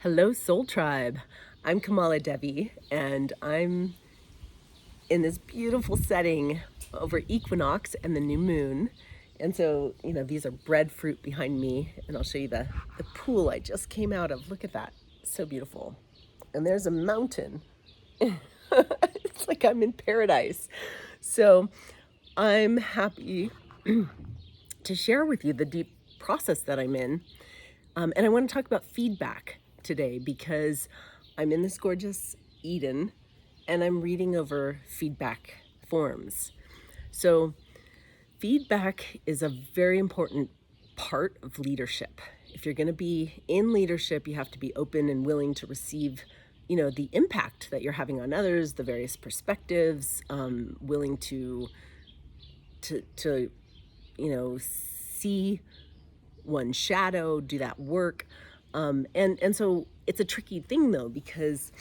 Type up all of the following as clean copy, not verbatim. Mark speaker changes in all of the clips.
Speaker 1: Hello, Soul Tribe. I'm KamalaDevi, and I'm in this beautiful setting over equinox and the new moon. And so, these are breadfruit behind me, and I'll show you the pool I just came out of. Look at that. So beautiful. And there's a mountain. It's like I'm in paradise. So I'm happy to share with you the deep process that I'm in. And I want to talk about feedback today because I'm in this gorgeous Eden and I'm reading over feedback forms. So, feedback is a very important part of leadership. If you're going to be in leadership, you have to be open and willing to receive, the impact that you're having on others, the various perspectives, willing to see one shadow, do that work. And so it's a tricky thing though, because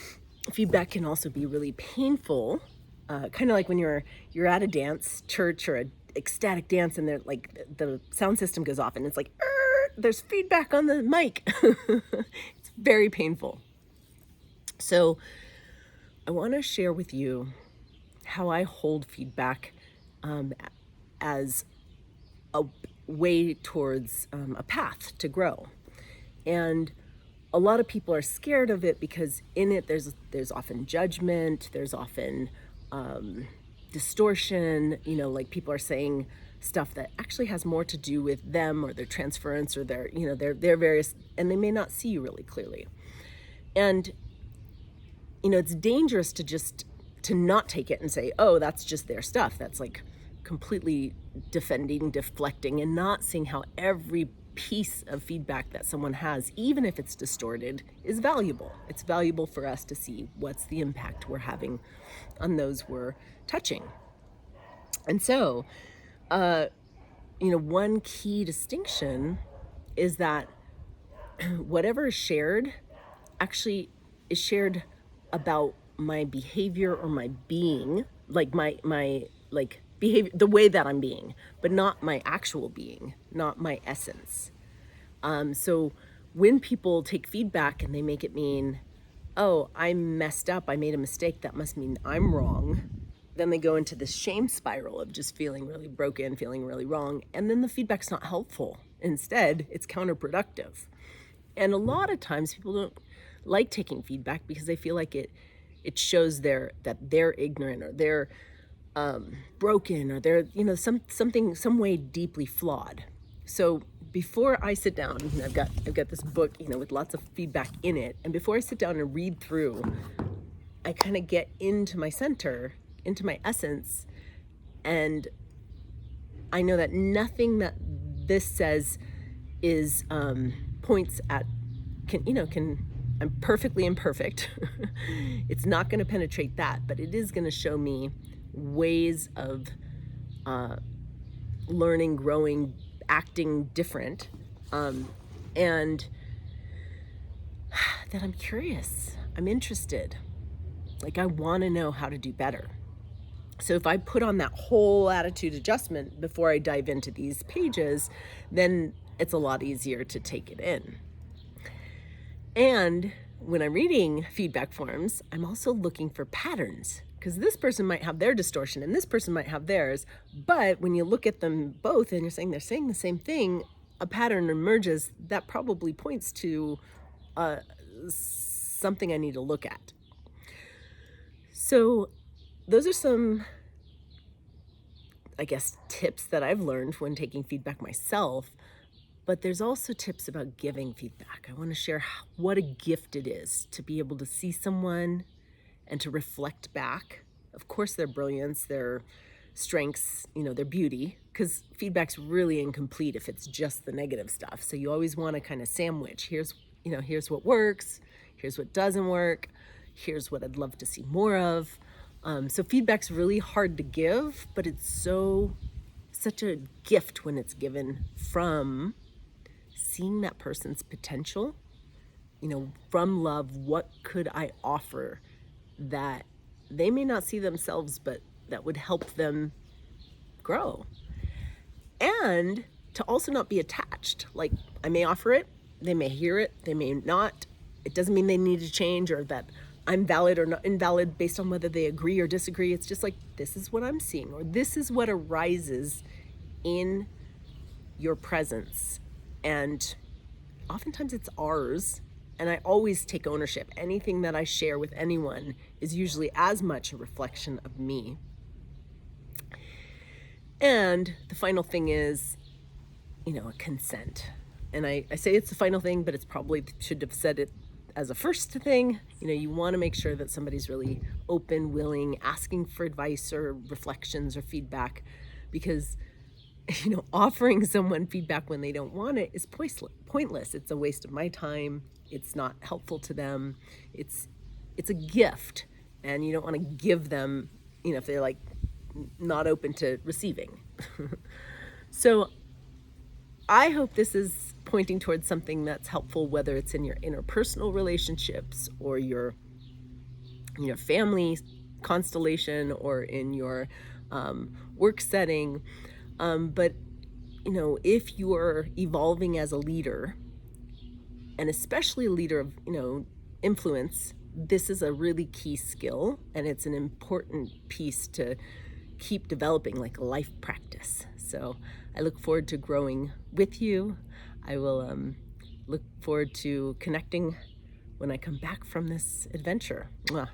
Speaker 1: feedback can also be really painful. Kind of like when you're at a dance, church or an ecstatic dance, and they're like the sound system goes off and it's like, there's feedback on the mic. It's very painful. So I want to share with you how I hold feedback as a way towards a path to grow. And a lot of people are scared of it because in it there's often judgment, there's often distortion, like people are saying stuff that actually has more to do with them or their transference or their various, and they may not see you really clearly. And it's dangerous to not take it and say, oh, that's just their stuff. That's like completely defending, deflecting, and not seeing how every piece of feedback that someone has, even if it's distorted, is valuable. It's valuable for us to see what's the impact we're having on those we're touching. And so, one key distinction is that whatever is shared actually is shared about my behavior or my being, like my behavior, the way that I'm being, but not my actual being, not my essence. So when people take feedback and they make it mean, oh, I messed up, I made a mistake, that must mean I'm wrong, then they go into this shame spiral of just feeling really broken, feeling really wrong, and then the feedback's not helpful. Instead, it's counterproductive. And a lot of times people don't like taking feedback because they feel like it shows that they're ignorant or they're broken or they're some way deeply flawed. So before I sit down, and I've got this book with lots of feedback in it, and before I sit down and read through, I kind of get into my center, into my essence, and I know that nothing that this says is points at I'm perfectly imperfect. It's not going to penetrate that, but it is going to show me ways of learning, growing, acting different, and that I'm curious, I'm interested, like I want to know how to do better. So if I put on that whole attitude adjustment before I dive into these pages, then it's a lot easier to take it in. And when I'm reading feedback forms, I'm also looking for patterns, because this person might have their distortion and this person might have theirs. But when you look at them both and you're saying they're saying the same thing, a pattern emerges that probably points to something I need to look at. So those are some, I guess, tips that I've learned when taking feedback myself. But there's also tips about giving feedback. I want to share what a gift it is to be able to see someone and to reflect back, of course, their brilliance, their strengths, their beauty, because feedback's really incomplete if it's just the negative stuff. So you always want to kind of sandwich. Here's what works, here's what doesn't work, here's what I'd love to see more of. So feedback's really hard to give, but it's such a gift when it's given from seeing that person's potential, from love. What could I offer that they may not see themselves, but that would help them grow? And to also not be attached. Like, I may offer it, they may hear it, they may not, It doesn't mean they need to change or that I'm valid or not invalid based on whether they agree or disagree. It's just like, this is what I'm seeing, or this is what arises in your presence. And oftentimes it's ours. And I always take ownership. Anything that I share with anyone is usually as much a reflection of me. And the final thing is, a consent. And I say it's the final thing, but it's probably should have said it as a first thing. You want to make sure that somebody's really open, willing, asking for advice or reflections or feedback, because offering someone feedback when they don't want it is pointless. It's a waste of my time. It's not helpful to them. It's a gift, and you don't want to give them, if they're like not open to receiving. So I hope this is pointing towards something that's helpful, whether it's in your interpersonal relationships or your family constellation or in your work setting. But if you're evolving as a leader, and especially a leader of influence, this is a really key skill, and it's an important piece to keep developing, like a life practice. So I look forward to growing with you. I will look forward to connecting when I come back from this adventure. Mwah.